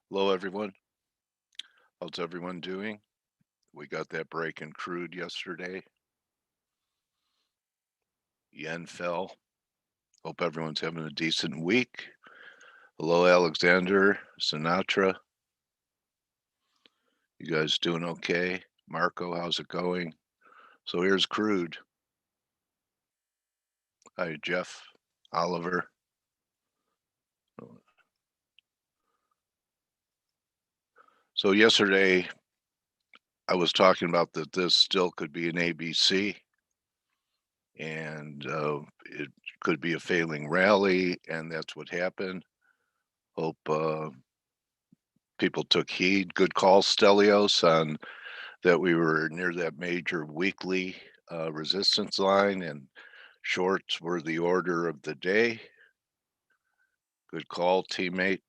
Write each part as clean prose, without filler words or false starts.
Hello, everyone. How's everyone doing? We got that break in crude yesterday. Yen fell. Hope everyone's having a decent week. Hello, Alexander, Sinatra. You guys doing okay? Marco, how's it going? So here's crude. Hi, Jeff, Oliver. So yesterday I was talking about that this still could be an ABC and it could be a failing rally, and that's what happened. Hope people took heed. Good call, Stelios, on that we were near that major weekly resistance line, and shorts were the order of the day. Good call, teammate.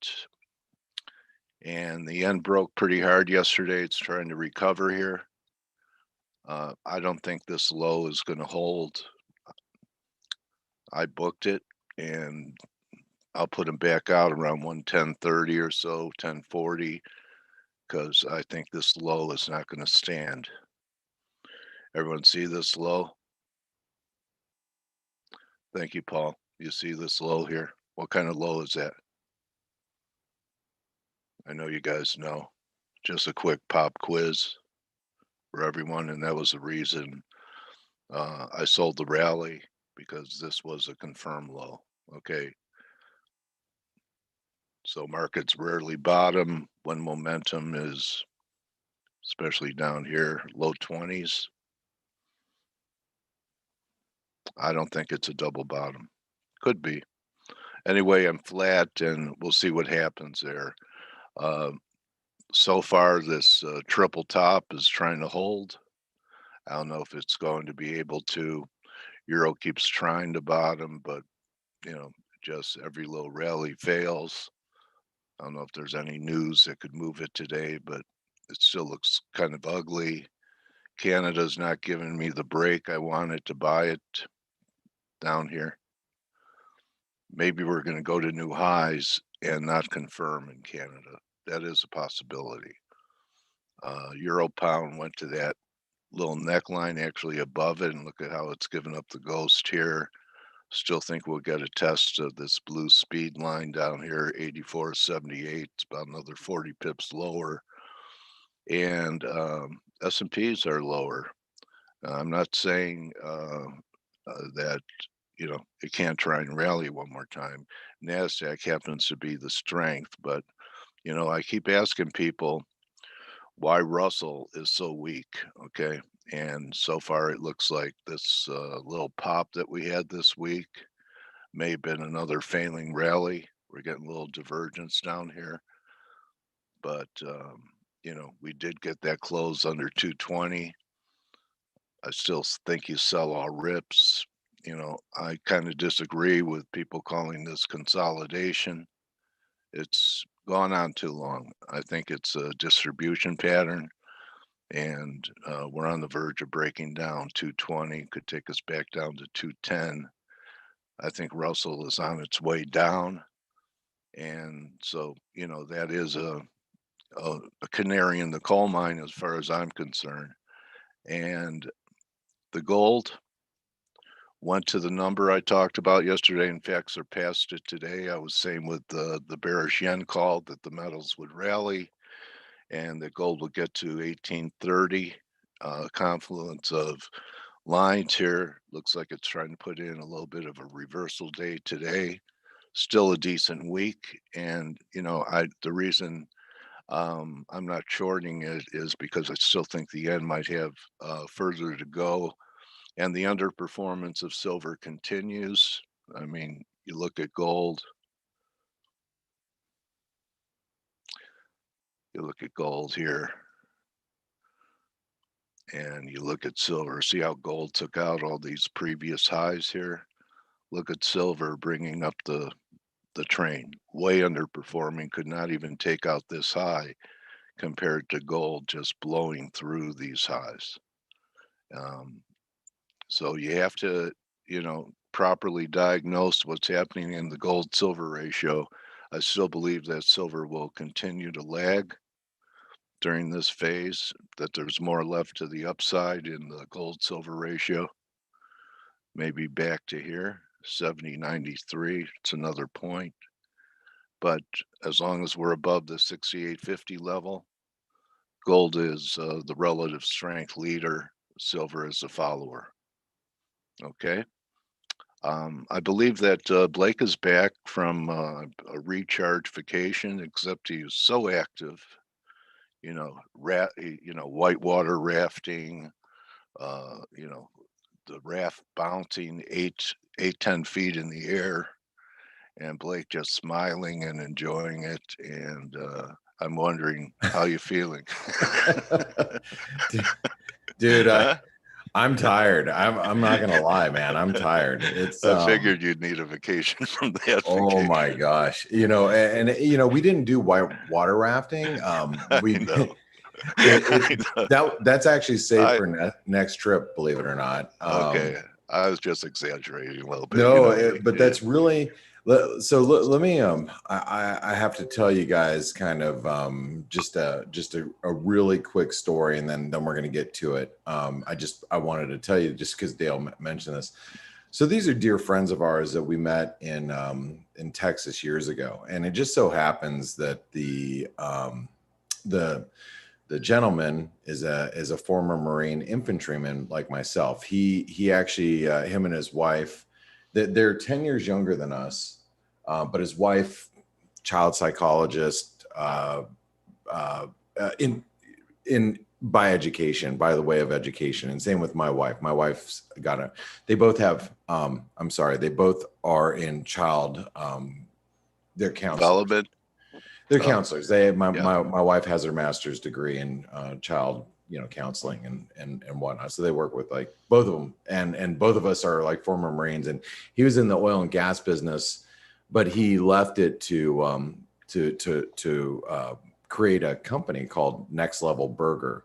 And the yen broke pretty hard yesterday. It's trying to recover here. I don't think this low is going to hold. I booked it, and I'll put them back out around 110.30 or so, 1040, because I think this low is not going to stand. Everyone see this low? Thank you, Paul. You see this low here? What kind of low is that? I know you guys know. Just a quick pop quiz for everyone, and that was the reason I sold the rally, because this was a confirmed low. Okay, so markets rarely bottom when momentum is, especially down here, low 20s. I don't think it's a double bottom. Could be. Anyway, I'm flat, and we'll see what happens there. Uh, so far, this triple top is trying to hold. I don't know if it's going to be able to. Euro keeps trying to bottom, but you know, just every little rally fails. I don't know if there's any news that could move it today, but it still looks kind of ugly. Canada's not giving me the break I wanted to buy it down here. Maybe we're going to go to new highs and not confirm in Canada. That is a possibility. Euro pound went to that little neckline actually above it, and look at how it's given up the ghost here. Still think we'll get a test of this blue speed line down here, 84.78. It's about another 40 pips lower, and S&Ps are lower. I'm not saying that it can't try and rally one more time. Nasdaq happens to be the strength, but I keep asking people why Russell is so weak. Okay, and so far it looks like this little pop that we had this week may have been another failing rally. We're getting a little divergence down here, but we did get that close under 220. I still think you sell all rips. I kind of disagree with people calling this consolidation. It's gone on too long. I think it's a distribution pattern, and we're on the verge of breaking down. 220 could take us back down to 210. I think Russell is on its way down. And so, that is a canary in the coal mine as far as I'm concerned. And the gold went to the number I talked about yesterday. In fact, surpassed it today. I was saying with the bearish yen call that the metals would rally and that gold would get to 1830. Confluence of lines here. Looks like it's trying to put in a little bit of a reversal day today. Still a decent week. And, the reason I'm not shorting it is because I still think the yen might have further to go, and the underperformance of silver continues. I mean, you look at gold, you look at gold here, and you look at silver. See how gold took out all these previous highs here? Look at silver bringing up the train, way underperforming, could not even take out this high compared to gold just blowing through these highs. Um, So you have to, properly diagnose what's happening in the gold silver ratio. I still believe that silver will continue to lag during this phase, that there's more left to the upside in the gold silver ratio. Maybe back to here, 70.93. It's another point. But as long as we're above the 68.50 level, gold is the relative strength leader, silver is the follower. Okay. I believe that Blake is back from a recharge vacation, except he's so active, whitewater rafting, the raft bouncing 10 feet in the air, and Blake just smiling and enjoying it. And I'm wondering how you feeling. Dude, I'm tired. I'm not gonna lie, man. I'm tired. It's I figured you'd need a vacation from that. Oh my gosh. And we didn't do white water rafting. We know. That's actually safe for next trip, believe it or not. Okay. I was just exaggerating a little bit. No, but that's really so. Let me. I have to tell you guys kind of just a really quick story, and then we're gonna get to it. I wanted to tell you just because Dale mentioned this. So these are dear friends of ours that we met in Texas years ago, and it just so happens that the gentleman is a former Marine infantryman like myself. He actually him and his wife, they're 10 years younger than us, but his wife, child psychologist, in by education, by the way of education, and same with my wife. My wife's they both have they both are in child they're counselors. Development. They're counselors. My wife has her master's degree in child counseling and whatnot. So they work with like both of them, and both of us are like former Marines. And he was in the oil and gas business, but he left it to create a company called Next Level Burger,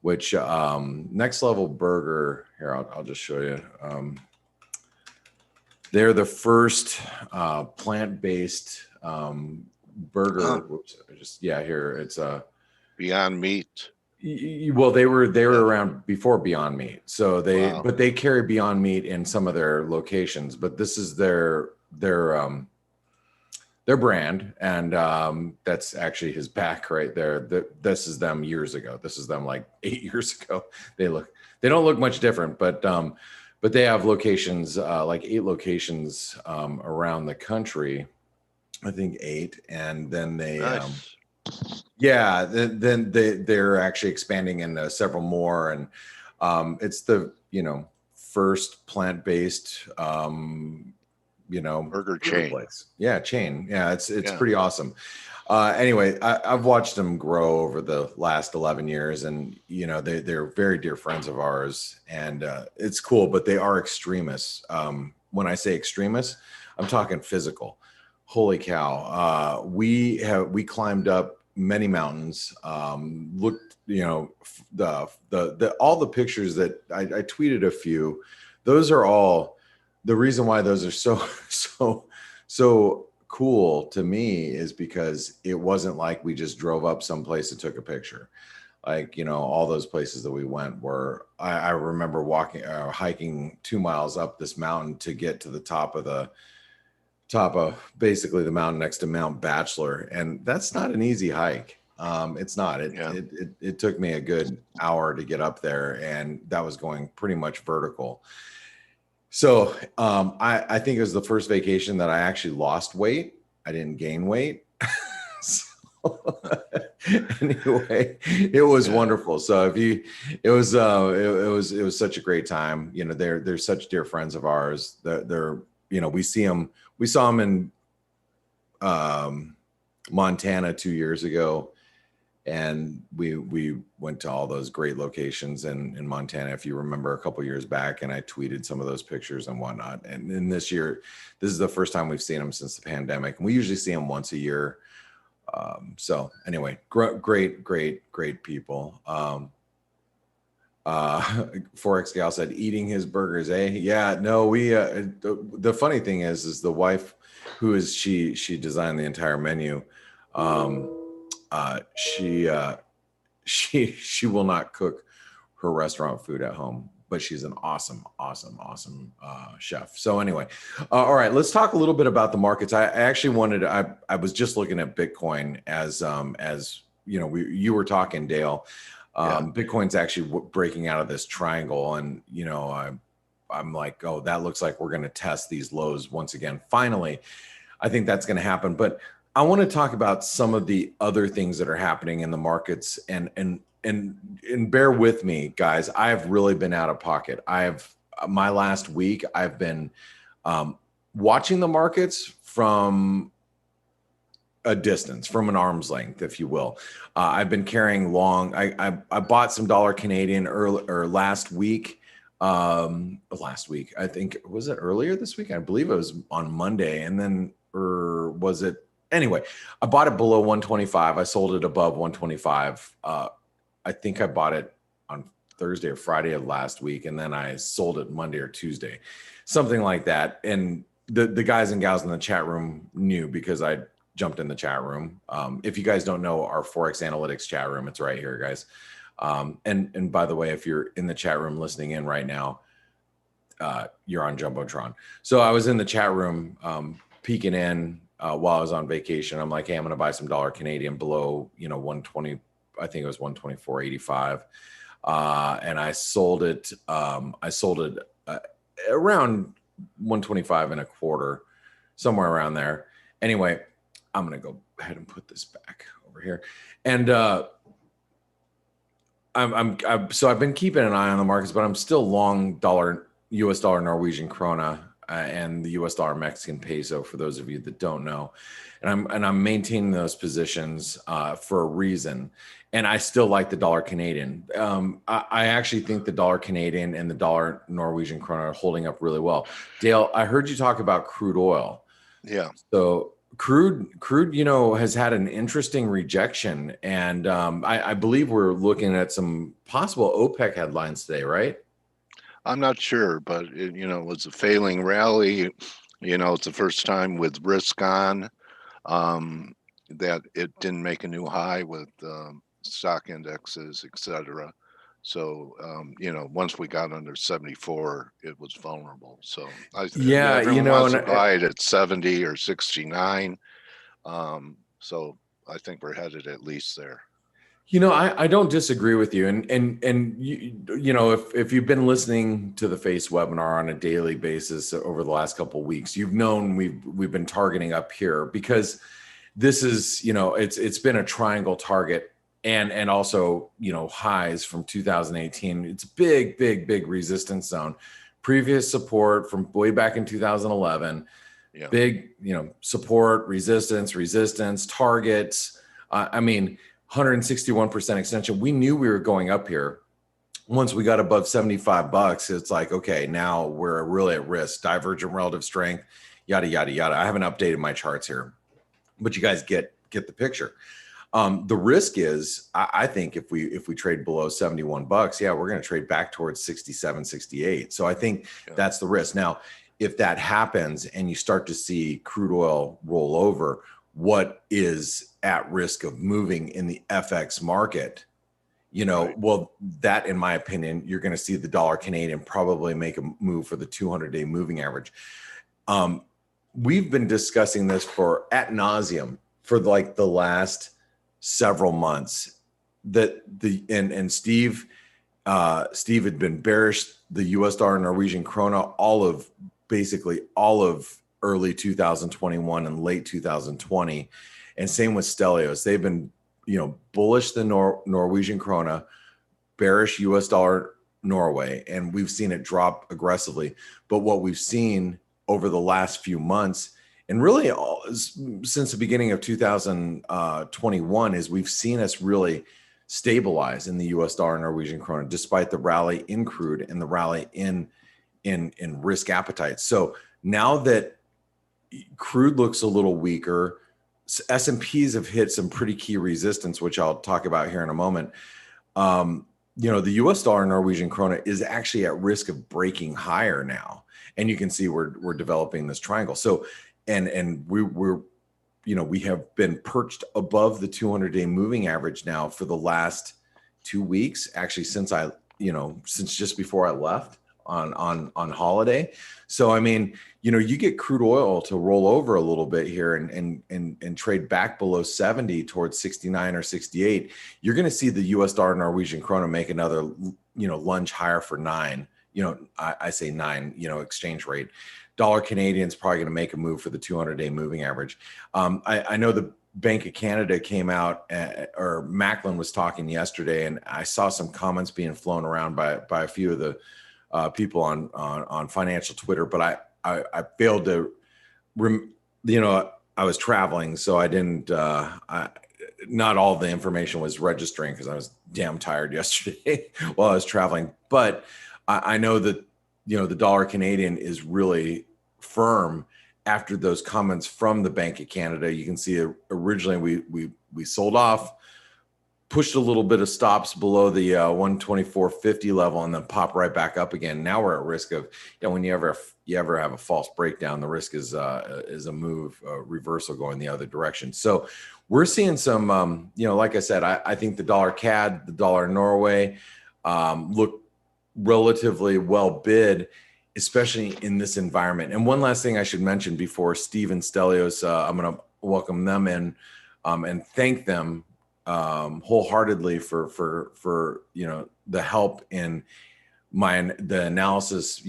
which Next Level Burger, here I'll just show you. They're the first plant-based burger. Whoops, here it's Beyond Meat. Well, they were around before Beyond Meat, so but they carry Beyond Meat in some of their locations, but this is their brand, and that's actually his back right there. This is them years ago. This is them like 8 years ago. They don't look much different, but they have locations, like 8 locations around the country. I think 8, and then they nice. then they're actually expanding into several more, and it's the first plant-based burger chain place. Chain. It's pretty awesome. Anyway, I've watched them grow over the last 11 years, and they're very dear friends of ours, and it's cool, but they are extremists. When I say extremists, I'm talking physical. Holy cow. We climbed up many mountains, looked, all the pictures that I tweeted a few, those are all the reason why those are so cool to me is because it wasn't like we just drove up someplace and took a picture. Like, all those places that we went were, I remember hiking 2 miles up this mountain to get to the top of basically the mountain next to Mount Bachelor. And that's not an easy hike. It's not, it took me a good hour to get up there, and that was going pretty much vertical. So I think it was the first vacation that I actually lost weight. I didn't gain weight. Anyway, it was wonderful. So it was such a great time. They're such dear friends of ours. They're we saw them in Montana 2 years ago, and we went to all those great locations in Montana, if you remember, a couple years back, and I tweeted some of those pictures and whatnot. And then this year, this is the first time we've seen them since the pandemic, and we usually see them once a year. So anyway, great people. Forex Gal said eating his burgers, eh? Yeah, no, we the funny thing is the wife who is she designed the entire menu. She she will not cook her restaurant food at home, but she's an awesome chef. So anyway, all right, let's talk a little bit about the markets. I actually wanted, I was just looking at Bitcoin as you know, you were talking, Dale. Bitcoin's actually breaking out of this triangle, and you know, I'm like, oh, that looks like we're going to test these lows once again. Finally, I think that's going to happen. But I want to talk about some of the other things that are happening in the markets, and bear with me, guys. I've really been out of pocket. My last week, I've been watching the markets from a distance, from an arm's length, if you will. I've been carrying long. I bought some dollar Canadian last week. Last week, I think, was it earlier this week? I believe it was on Monday, and then, or was it? Anyway, I bought it below 125. I sold it above 125. I think I bought it on Thursday or Friday of last week, and then I sold it Monday or Tuesday, something like that. And the guys and gals in the chat room knew, because I jumped in the chat room. If you guys don't know our Forex Analytics chat room, it's right here, guys. And by the way, if you're in the chat room listening in right now, you're on Jumbotron. So I was in the chat room peeking in while I was on vacation. I'm like, hey, I'm going to buy some dollar Canadian below, you know, 120. I think it was 124.85. And I sold it. Around 125 and a quarter, somewhere around there. Anyway, I'm going to go ahead and put this back over here. And so I've been keeping an eye on the markets, but I'm still long US dollar Norwegian krona and the US dollar Mexican peso, for those of you that don't know. And I'm maintaining those positions for a reason. And I still like the dollar Canadian. I actually think the dollar Canadian and the dollar Norwegian krona are holding up really well. Dale, I heard you talk about crude oil. Yeah. So crude, you know, has had an interesting rejection, and I believe we're looking at some possible OPEC headlines today, right? I'm not sure, but you know, it was a failing rally. You know, it's the first time with risk on that it didn't make a new high with stock indexes, etc. So you know, once we got under 74, it was vulnerable. So Yeah, you everyone know, wants to buy it at 70 or 69. So I think we're headed at least there. You know, I don't disagree with you, and you know, if you've been listening to the Face webinar on a daily basis over the last couple of weeks, you've known we've been targeting up here, because this is, you know, it's been a triangle target, and also, you know, highs from 2018. It's big resistance zone, previous support from way back in 2011. Yeah. Big, you know, support, resistance, targets. I mean, 161% extension. We knew we were going up here. Once we got above $75, it's like, okay, now we're really at risk. Divergent relative strength, yada, yada, yada. I haven't updated my charts here, but you guys get the picture. The risk is, I think if we trade below $71, yeah, we're going to trade back towards 67, 68. So I think that's the risk. Now, if that happens and you start to see crude oil roll over, what is at risk of moving in the FX market, you know, right. Well, that, in my opinion, you're going to see the dollar Canadian probably make a move for the 200-day moving average. We've been discussing this for ad nauseum for like the last several months, that Steve had been bearish the US dollar Norwegian krona basically all of early 2021 and late 2020, and same with Stelios. They've been, you know, bullish the Norwegian krona, bearish US dollar Norway, and we've seen it drop aggressively. But what we've seen over the last few months, and really since the beginning of 2021, is we've seen us really stabilize in the US dollar Norwegian krona, despite the rally in crude and the rally in risk appetite. So now that crude looks a little weaker, S&Ps have hit some pretty key resistance, which I'll talk about here in a moment. You know, the US dollar Norwegian krona is actually at risk of breaking higher now. And you can see we're developing this triangle. So and we're we have been perched above the 200-day moving average now for the last 2 weeks, actually since since just before I left on holiday. So I mean, you get crude oil to roll over a little bit here and trade back below 70 towards 69 or 68. You're going to see the US dollar Norwegian krona make another lunge higher for 9. I say 9, exchange rate. Dollar Canadian's probably going to make a move for the 200-day moving average. I know the Bank of Canada came out, or Macklin was talking yesterday, and I saw some comments being flown around by a few of the people on financial Twitter, but I failed to, I was traveling, so I didn't. Not all the information was registering because I was damn tired yesterday while I was traveling. But I know that the dollar Canadian is really firm after those comments from the Bank of Canada. You can see originally we sold off, pushed a little bit of stops below the 124.50 level, and then pop right back up again. Now we're at risk of, when you ever have a false breakdown, the risk is a move, reversal going the other direction. So we're seeing some, like I said, I think the dollar CAD, the dollar Norway look relatively well bid, especially in this environment. And one last thing I should mention before Steve and Stelios, I'm going to welcome them in and thank them wholeheartedly for the help in the analysis,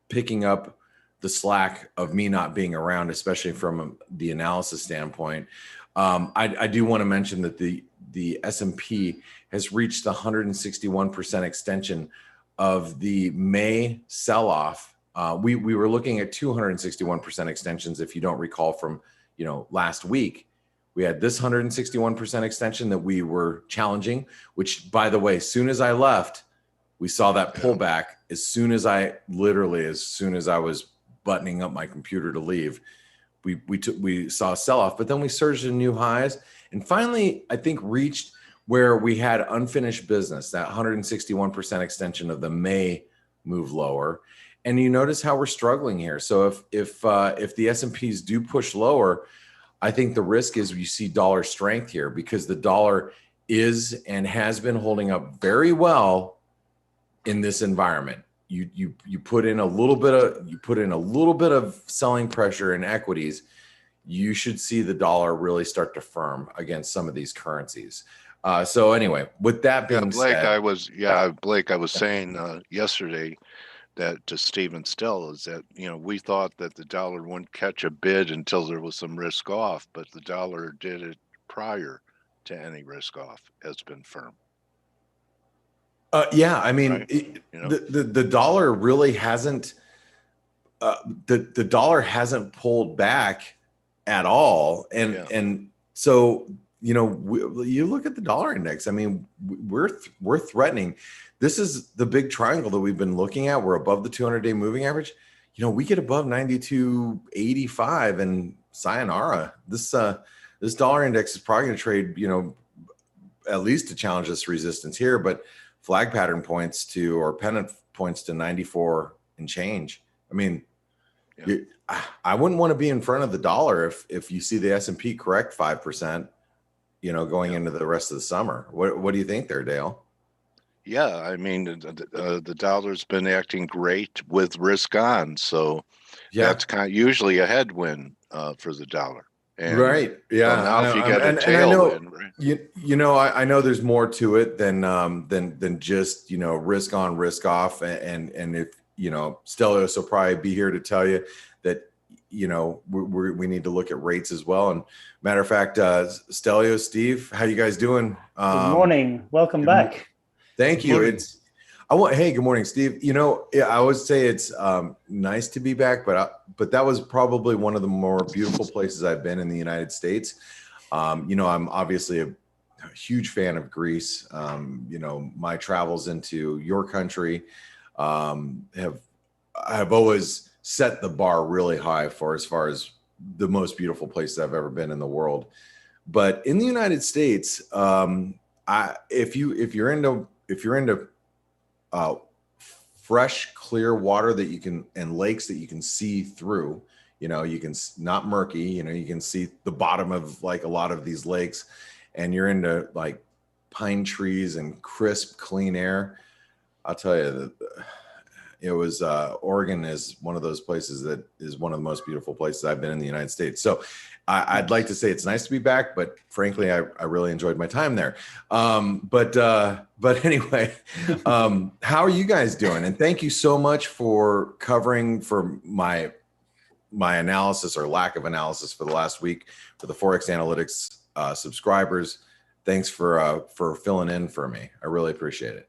picking up the slack of me not being around, especially from the analysis standpoint. I do want to mention that the S&P has reached the 161% extension of the May sell-off. We were looking at 261% extensions, if you don't recall from last week. We had this 161% extension that we were challenging, which, by the way, as soon as I left, we saw that pullback. As soon as I was buttoning up my computer to leave, we saw a sell-off, but then we surged to new highs and finally, I think, reached where we had unfinished business, that 161% extension of the May move lower. And you notice how we're struggling here. So if the S&Ps do push lower, I think the risk is you see dollar strength here, because the dollar is and has been holding up very well in this environment. You put in a little bit of selling pressure in equities, you should see the dollar really start to firm against some of these currencies. So anyway, with that being Blake, said, Blake, I was saying yesterday that to Stephen Still is that, we thought that the dollar wouldn't catch a bid until there was some risk off, but the dollar did it prior to any risk off, has been firm. Yeah, I mean, right? the dollar really hasn't, the dollar hasn't pulled back at all. And so, you look at the dollar index, I mean, we're threatening. This is the big triangle that we've been looking at. We're above the 200-day moving average. We get above 92.85 and sayonara. This dollar index is probably going to trade, at least to challenge this resistance here, but flag pattern points to, or pennant points to 94 and change. I mean, I wouldn't want to be in front of the dollar if you see the S&P correct 5%, going into the rest of the summer. What do you think there, Dale? Yeah, I mean, the dollar's been acting great with risk on, so that's kind of usually a headwind for the dollar. And right. Yeah. So now if you get a tailwind, right? I know there's more to it than just risk on, risk off, and if Stelios will probably be here to tell you that we need to look at rates as well. And matter of fact, Stelios, Steve, how you guys doing? Good morning. Welcome back. Thank you. Hey, good morning, Steve. I would say it's nice to be back, but that was probably one of the more beautiful places I've been in the United States. I'm obviously a huge fan of Greece. My travels into your country have always set the bar really high as far as the most beautiful places I've ever been in the world. But in the United States, if you're into fresh, clear water that you can, and lakes that you can see through. You know, you can, not murky, you know, you can see the bottom of like a lot of these lakes, and you're into like pine trees and crisp, clean air. I'll tell you that it was Oregon is one of those places that is one of the most beautiful places I've been in the United States. So I'd like to say it's nice to be back, but frankly, I really enjoyed my time there. But anyway, how are you guys doing? And thank you so much for covering for my analysis or lack of analysis for the last week for the Forex Analytics subscribers. Thanks for filling in for me. I really appreciate it.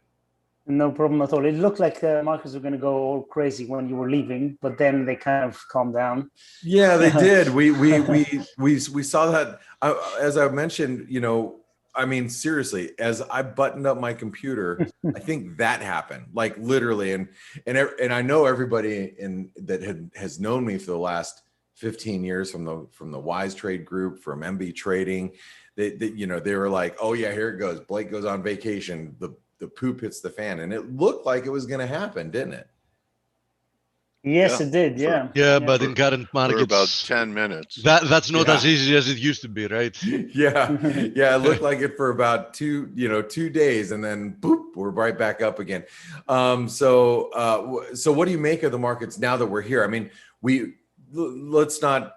No problem at all. It looked like markets were going to go all crazy when you were leaving, but then they kind of calmed down. Yeah, they did. We saw that. As I mentioned, you know, I mean, seriously, as I buttoned up my computer, I think that happened, like literally. And I know everybody has known me for the last 15 years from the Wise Trade Group, from MB Trading. You know, they were like, oh yeah, here it goes. Blake goes on vacation. The poop hits the fan, and it looked like it was going to happen, didn't it? Yes, it did. Yeah. Yeah, but in current markets, for about 10 minutes. That's not as easy as it used to be, right? Yeah, it looked like it for about 2 days, and then boop, we're right back up again. So what do you make of the markets now that we're here? I mean, let's not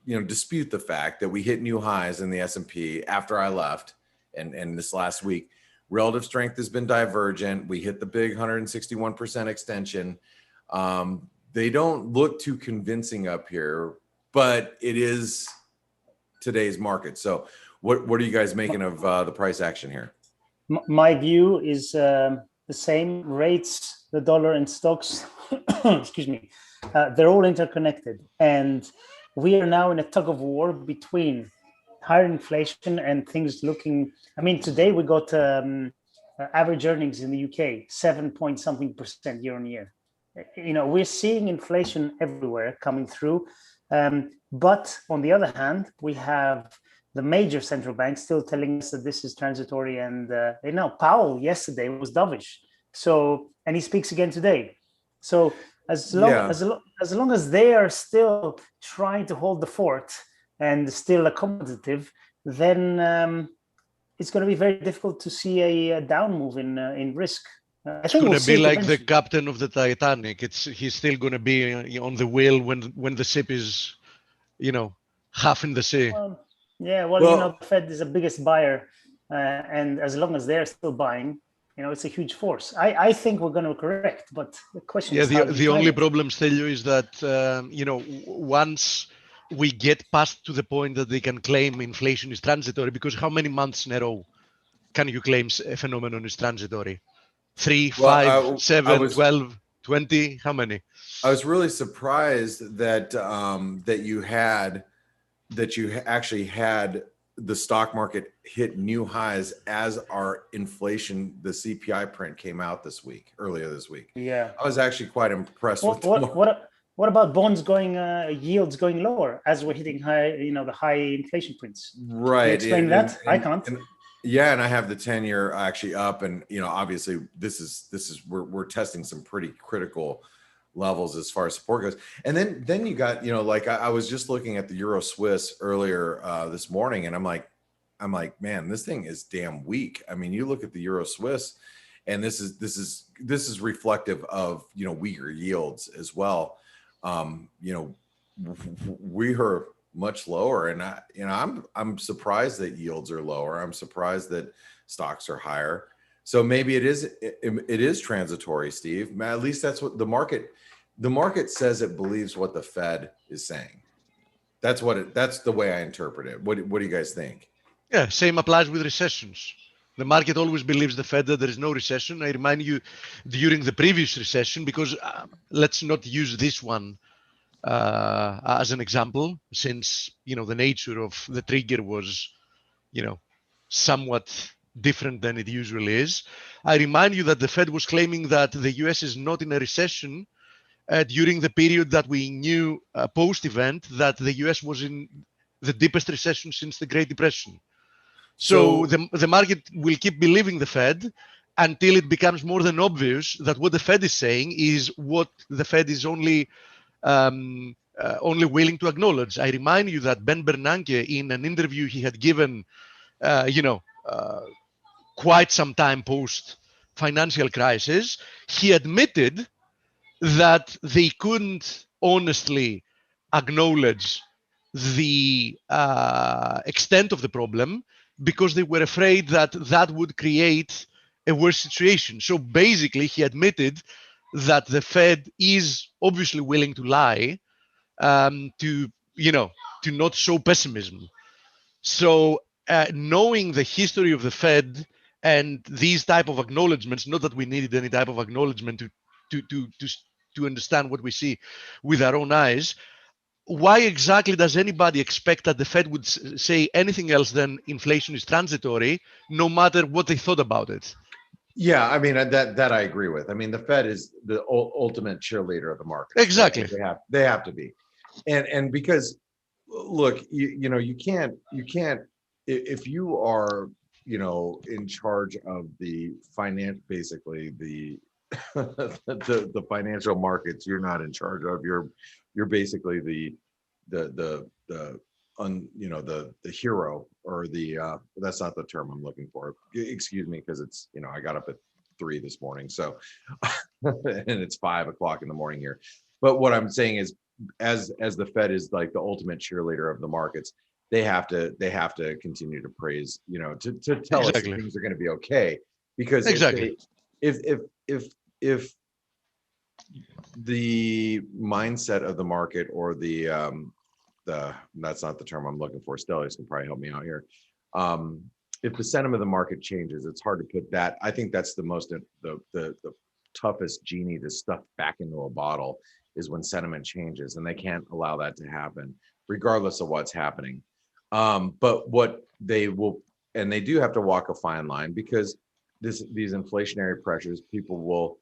dispute the fact that we hit new highs in the S&P after I left, and this last week. Relative strength has been divergent. We hit the big 161% extension. They don't look too convincing up here, but it is today's market. So what are you guys making of the price action here? My view is the same. Rates, the dollar, and stocks, excuse me, they're all interconnected. And we are now in a tug of war between higher inflation and things looking, I mean, today we got average earnings in the UK, 7-point-something% year on year. You know, we're seeing inflation everywhere coming through. But on the other hand, we have the major central banks still telling us that this is transitory. And Powell yesterday was dovish. So, and he speaks again today. So as long as they are still trying to hold the fort and still accommodative, then it's going to be very difficult to see a down move in risk. It's going to be like the captain of the Titanic. He's still going to be on the wheel when the ship is, half in the sea. The Fed is the biggest buyer, and as long as they're still buying, it's a huge force. I think we're going to correct, but the question is the only problem still is that once we get past to the point that they can claim inflation is transitory, because how many months in a row can you claim a phenomenon is transitory? 3, 5, 7, 12, 20, how many? I was really surprised that you actually had the stock market hit new highs as our inflation, the CPI print came out earlier this week. Yeah. I was actually quite impressed with what about bonds yields going lower as we're hitting the high inflation prints? Right. Can you explain that? I can't. And I have the 10-year actually up, and obviously this is we're testing some pretty critical levels as far as support goes. And then you got like I was just looking at the Euro Swiss earlier this morning, and I'm like, man, this thing is damn weak. I mean, you look at the Euro Swiss, and this is reflective of weaker yields as well. We are much lower, and I'm surprised that yields are lower. I'm surprised that stocks are higher. So maybe it is transitory, Steve. At least that's what the market says. It believes what the Fed is saying. That's the way I interpret it. What do you guys think? Yeah, same applies with recessions. The market always believes the Fed that there is no recession. I remind you, during the previous recession, because let's not use this one as an example, since the nature of the trigger was somewhat different than it usually is. I remind you that the Fed was claiming that the US is not in a recession during the period that we knew post-event that the US was in the deepest recession since the Great Depression. So the market will keep believing the Fed, until it becomes more than obvious that what the Fed is saying is what the Fed is only willing to acknowledge. I remind you that Ben Bernanke, in an interview he had given, quite some time post financial crisis, he admitted that they couldn't honestly acknowledge the extent of the problem because they were afraid that that would create a worse situation. So basically, he admitted that the Fed is obviously willing to lie to not show pessimism. So knowing the history of the Fed and these type of acknowledgements, not that we needed any type of acknowledgement to understand what we see with our own eyes, why exactly does anybody expect that the Fed would say anything else than inflation is transitory, no matter what they thought about it? Yeah, I mean that I agree with. I mean, the Fed is the ultimate cheerleader of the market. Exactly. Right? They have to be, and because look, you can't if you are in charge of the basically the the financial markets, you're not in charge of. You're basically the hero, or the that's not the term I'm looking for. Excuse me, because it's I got up at 3 this morning, so and it's 5 o'clock in the morning here. But what I'm saying is, as the Fed is like the ultimate cheerleader of the markets, they have to continue to praise, to tell us that things are going to be okay, because if the mindset of the market, or the that's not the term I'm looking for. Stelios can probably help me out here. If the sentiment of the market changes, it's hard to put that. I think that's the toughest genie to stuff back into a bottle, is when sentiment changes, and they can't allow that to happen, regardless of what's happening. But what they will, and they do have to walk a fine line, because these inflationary pressures, people will,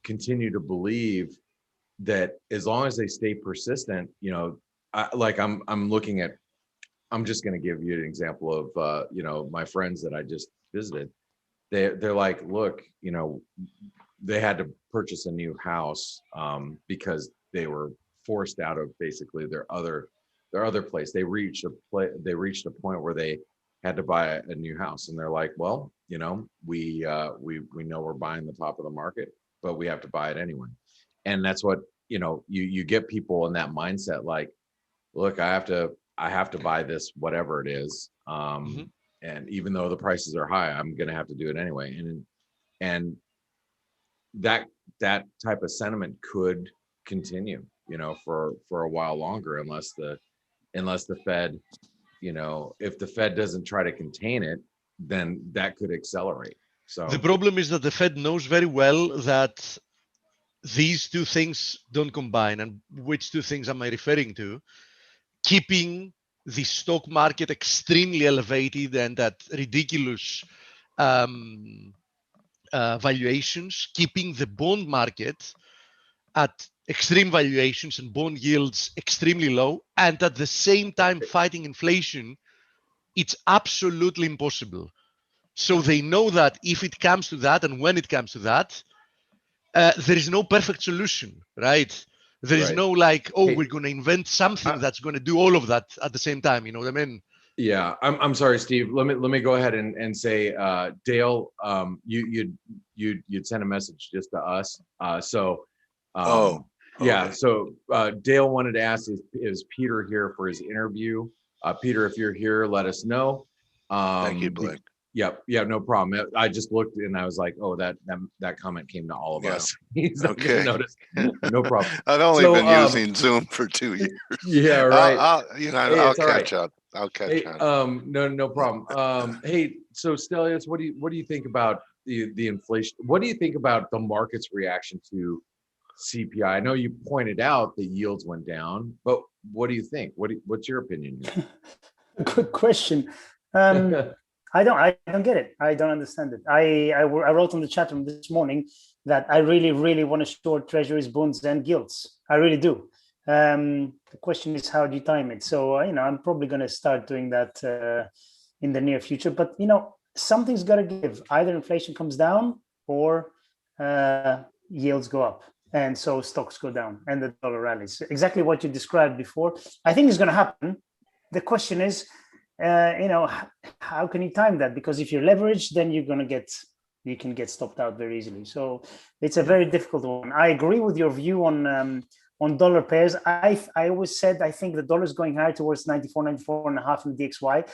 continue to believe that as long as they stay persistent, I'm just going to give you an example of, my friends that I just visited. They're like, look, they had to purchase a new house because they were forced out of basically their other place. They reached a point where they had to buy a new house, and they're like, well, we know we're buying the top of the market, but we have to buy it anyway. And that's what, you get people in that mindset, like, look, I have to buy this, whatever it is. And even though the prices are high, I'm going to have to do it anyway. And that type of sentiment could continue, for a while longer, unless the Fed, if the Fed doesn't try to contain it, then that could accelerate. So the problem is that the Fed knows very well that these two things don't combine. And which two things am I referring to? Keeping the stock market extremely elevated and at ridiculous valuations, keeping the bond market at extreme valuations and bond yields extremely low, and at the same time fighting inflation, it's absolutely impossible. So they know that if it comes to that, and when it comes to that, there is no perfect solution, right? There is no like, we're going to invent something that's going to do all of that at the same time. You know what I mean? Yeah, I'm sorry, Steve. Let me go ahead and say, Dale, you'd send a message just to us. Yeah. So Dale wanted to ask, is Peter here for his interview? Peter, if you're here, let us know. Thank you, Blake. Yep. Yeah, no problem. I just looked and I was like, oh, that comment came to all of us. Okay. Notice. No problem. I've only been using Zoom for 2 years. Yeah, right. I'll catch up. I'll catch up. No problem. Hey, so Stelios, what do you think about the inflation? What do you think about the market's reaction to CPI? I know you pointed out the yields went down, but what do you think? What's your opinion here? Good question. I don't get it. I don't understand it. I wrote on the chat room this morning that I really, really want to short treasuries, bonds, and gilts. I really do. The question is, how do you time it? So, I'm probably going to start doing that in the near future. But, something's got to give. Either inflation comes down or yields go up. And so stocks go down and the dollar rallies. Exactly what you described before. I think is going to happen. The question is, how can you time that? Because if you're leveraged, then you can get stopped out very easily. So it's a very difficult one. I agree with your view on dollar pairs. I always said I think the dollar is going higher towards 94 and a half in the DXY.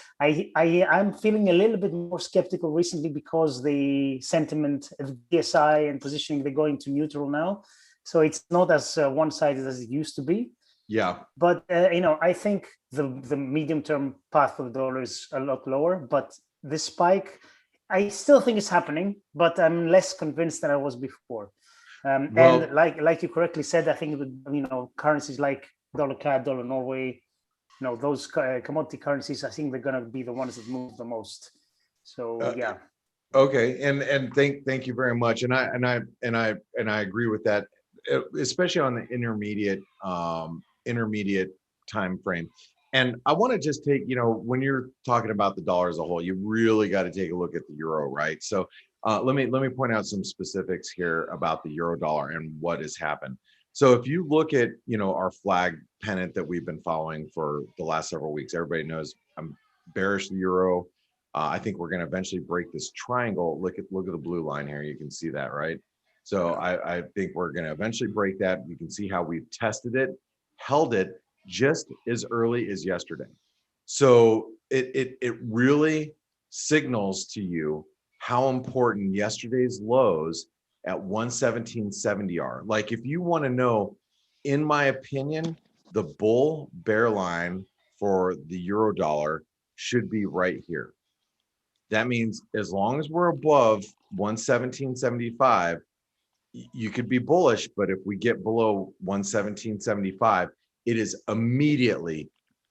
I'm feeling a little bit more skeptical recently because the sentiment of DSI and positioning, they're going to neutral now. So it's not as one-sided as it used to be. Yeah. But, I think the medium-term path for the dollar is a lot lower. But this spike, I still think it's happening, but I'm less convinced than I was before. And like you correctly said, I think currencies like dollar CAD, dollar Norway, those commodity currencies, I think they're going to be the ones that move the most. So yeah. Okay, and thank you very much, and I agree with that, especially on the intermediate time frame. And I want to just take, when you're talking about the dollar as a whole, you really got to take a look at the euro, right? So let me point out some specifics here about the euro dollar and what has happened. So if you look at, our flag pennant that we've been following for the last several weeks, everybody knows I'm bearish the euro. I think we're going to eventually break this triangle. Look at the blue line here. You can see that, right? So I think we're going to eventually break that. You can see how we've tested it, held it just as early as yesterday. So it really signals to you how important yesterday's lows at 117.70 are. Like, if you want to know, in my opinion, the bull bear line for the euro dollar should be right here. That means as long as we're above 117.75, you could be bullish, but if we get below 117.75, it is immediately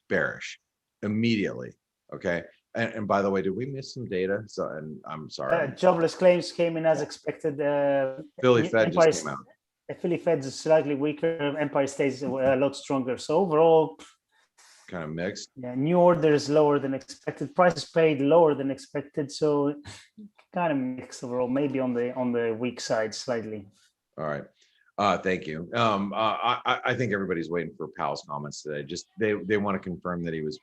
bearish. Immediately. Okay. And by the way, did we miss some data? So, and I'm sorry. Jobless claims came in as expected. Philly Fed just came out. Philly Fed is slightly weaker. Empire State's a lot stronger. So overall, kind of mixed. Yeah, new orders lower than expected. Prices paid lower than expected. So kind of mixed overall. Maybe on the weak side slightly. All right. Thank you. I think everybody's waiting for Powell's comments today. Just they want to confirm that he was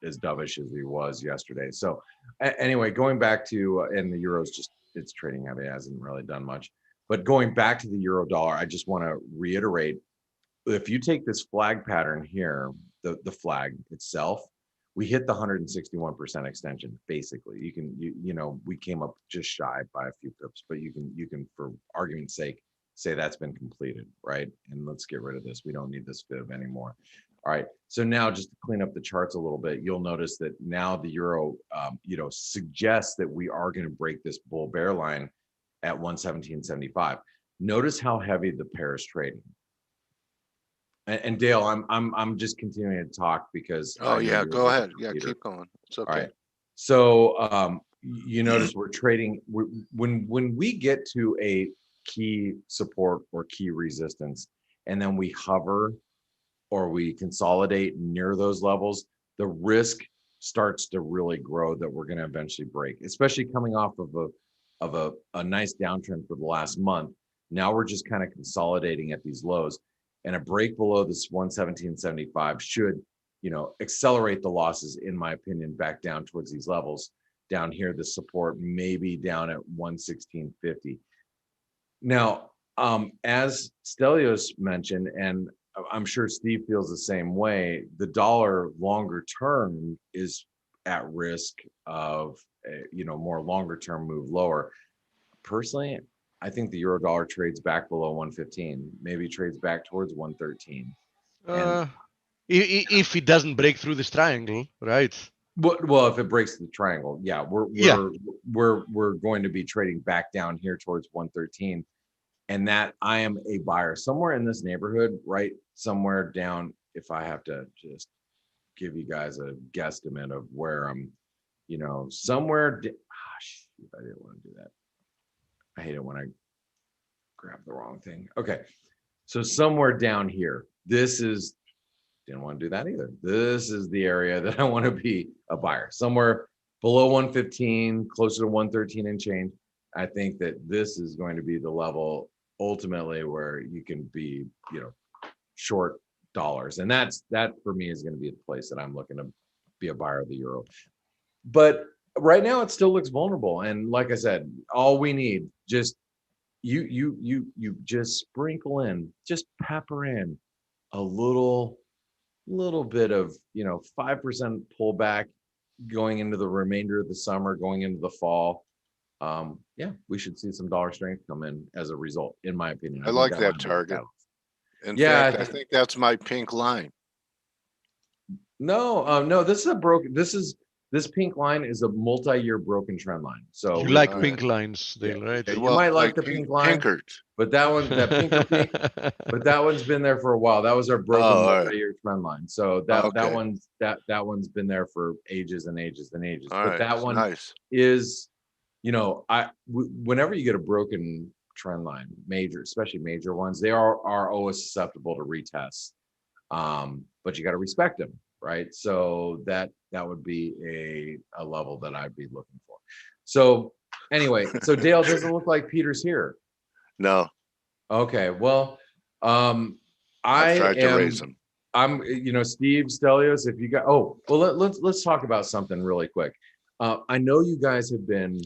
as dovish as he was yesterday. So anyway, going back to and the euro's just, it's trading heavy, it hasn't really done much. But going back to the euro dollar, I just want to reiterate, if you take this flag pattern here, the flag itself, we hit the 161% extension. Basically, you can we came up just shy by a few pips, but you can for argument's sake say that's been completed, right? And let's get rid of this. We don't need this fib anymore. All right. So now, just to clean up the charts a little bit, you'll notice that now the euro, suggests that we are going to break this bull bear line at 117.75. Notice how heavy the pair is trading. And Dale, I'm just continuing to talk because. Oh yeah, go ahead. Yeah, keep going. It's okay. All right. So you notice we're trading when we get to a key support or key resistance, and then we hover or we consolidate near those levels, the risk starts to really grow that we're going to eventually break, especially coming off of a nice downtrend for the last month. Now we're just kind of consolidating at these lows, and a break below this 117.75 should, accelerate the losses, in my opinion, back down towards these levels. Down here, the support maybe down at 116.50. Now, as Stelios mentioned, and I'm sure Steve feels the same way, the dollar longer term is at risk of more longer term move lower. Personally, I think the euro dollar trades back below 115, maybe trades back towards 113. If it doesn't break through this triangle, right? Well, if it breaks the triangle, yeah, we're going to be trading back down here towards 113, and that I am a buyer somewhere in this neighborhood, right? Somewhere down. If I have to just give you guys a guesstimate of where I'm, somewhere. Shoot, I didn't want to do that. I hate it when I grab the wrong thing. Okay, so somewhere down here. Didn't want to do that either. This is the area that I want to be a buyer. Somewhere below 115, closer to 113 and change. I think that this is going to be the level ultimately where you can be, short dollars. And that for me is going to be the place that I'm looking to be a buyer of the euro. But right now it still looks vulnerable. And like I said, all we need, just you just sprinkle in, just pepper in a little bit of 5% pullback going into the remainder of the summer, going into the fall. We should see some dollar strength come in as a result, in my opinion. I think like might that be the target. catalyst. In Yeah, fact, I think that's my pink line. No, this pink line is a multi-year broken trend line. So You like all pink lines, yeah, Dale, right? yeah, you might like the pink line, Pinkert. but that pinker pink, but that one's been there for a while. That was our broken Oh, all right. multi-year trend line. So that Okay. one's been there for ages and ages and ages. All But right. that one Nice. is, whenever you get a broken trend line, especially major ones, they are always susceptible to retests. But you got to respect them, right? So that would be a level that I'd be looking for. So anyway, so Dale, doesn't look like Peter's here. No, Okay, well, I've tried to raise him. I'm, Steve Stelios, if you got, let's talk about something really quick. I know you guys have been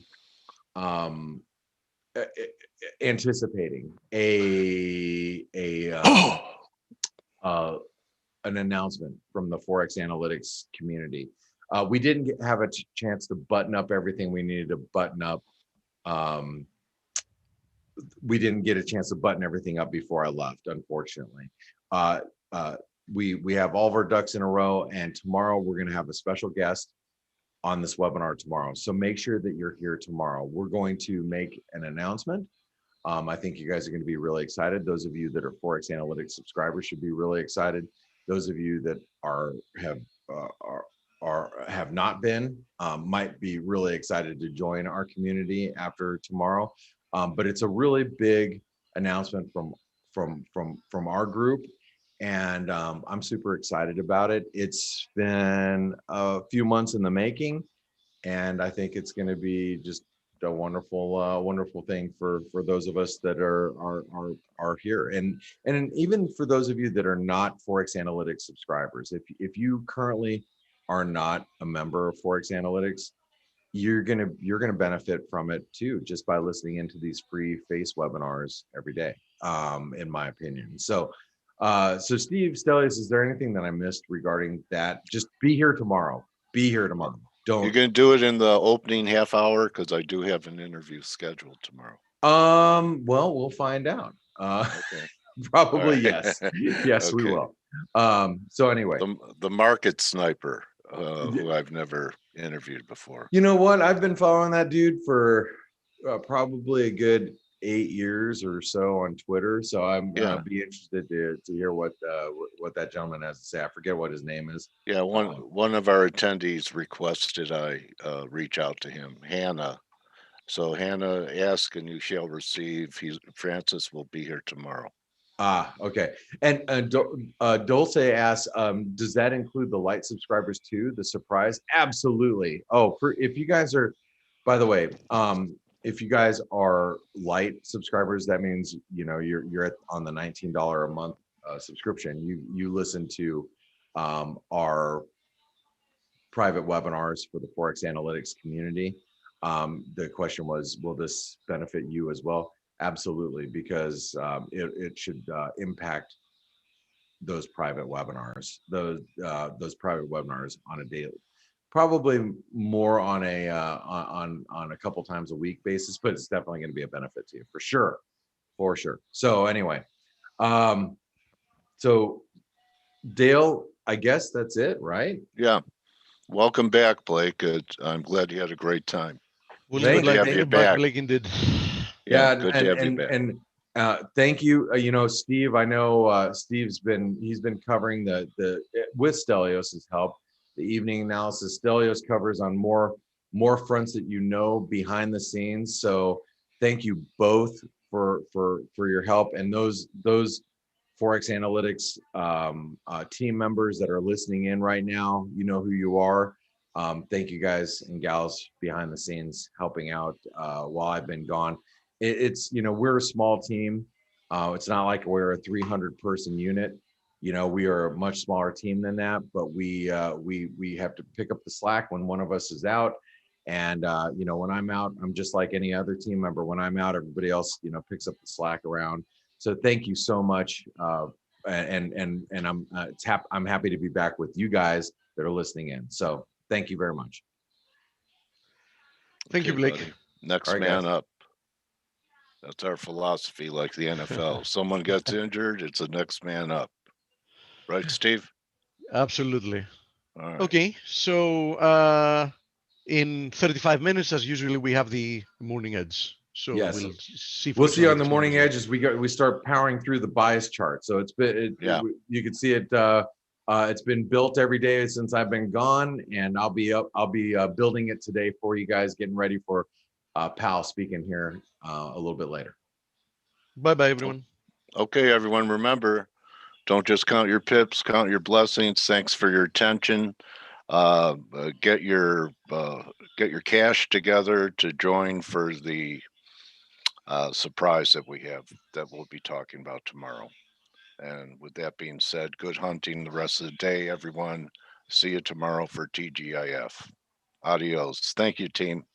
anticipating an announcement from the Forex analytics community. We didn't have a chance to button up everything we needed to button up. We didn't get a chance to button everything up before I left, unfortunately. We have all of our ducks in a row, and tomorrow we're going to have a special guest on this webinar tomorrow. So make sure that you're here tomorrow. We're going to make an announcement. I think you guys are going to be really excited. Those of you that are Forex Analytics subscribers should be really excited. Those of you that have not been might be really excited to join our community after tomorrow. But it's a really big announcement from our group, and I'm super excited about it. It's been a few months in the making, and I think it's going to be just a wonderful thing for those of us that are here, and even for those of you that are not Forex Analytics subscribers. If you currently are not a member of Forex Analytics, you're gonna benefit from it too, just by listening into these free face webinars every day, in my opinion. So Steve Stelios, is there anything that I missed regarding that? Just be here tomorrow. You're going to do it in the opening half hour, because I do have an interview scheduled tomorrow. Well, we'll find out. Okay. Probably Right. yes. Yes, we Okay. will. So anyway, The market sniper, who I've never interviewed before. you know what? I've been following that dude for probably a good 8 years or so on Twitter. So I'm gonna be interested to hear what that gentleman has to say. I forget what his name is. Yeah, one of our attendees requested I reach out to him, Hannah. So Hannah, ask and you shall receive. Francis will be here tomorrow. Okay. And Dulce asks, does that include the light subscribers too? The surprise? Absolutely. Oh, if you guys are, by the way, if you guys are light subscribers, that means you're on the $19 a month subscription. You listen to our private webinars for the Forex Analytics community. The question was, will this benefit you as well? Absolutely, because it should impact those private webinars, those private webinars on a daily, probably more on a couple times a week basis, but it's definitely going to be a benefit to you for sure. So anyway, so Dale, I guess that's it, right? Yeah. Welcome back, Blake. I'm glad you had a great time. We'll Thank be glad you. to Have have you you back, back. Blake, indeed. Yeah, good to have you back. And thank you. Steve, I know Steve's been covering the with Stelios's help, the evening analysis. Stelios covers on more fronts that behind the scenes. So thank you both for your help, and those Forex Analytics team members that are listening in right now. You know who you are. Thank you guys and gals behind the scenes helping out while I've been gone. It's, we're a small team. It's not like we're a 300 person unit. We are a much smaller team than that, but we have to pick up the slack when one of us is out. And when I'm out, I'm just like any other team member. When I'm out, everybody else, picks up the slack around. So thank you so much. And I'm happy to be back with you guys that are listening in. So thank you very much. Thank you, Okay, Blake. buddy. Next All right, man guys. up. That's our philosophy, like the NFL. Someone gets injured, it's the next man up. Right, Steve? Absolutely. All right. Okay, so in 35 minutes, as usually, we have the morning edge. So Yes. we'll see. We'll see you on the morning edge as we start powering through the bias chart. So you can see it. It's been built every day since I've been gone, and I'll be building it today for you guys, getting ready for Pal speaking here a little bit later. Bye, everyone. Okay, everyone. Remember, don't just count your pips, count your blessings. Thanks for your attention. Get your cash together to join for the surprise that we have that we'll be talking about tomorrow. And with that being said, good hunting the rest of the day, everyone. See you tomorrow for TGIF. Adios. Thank you, team.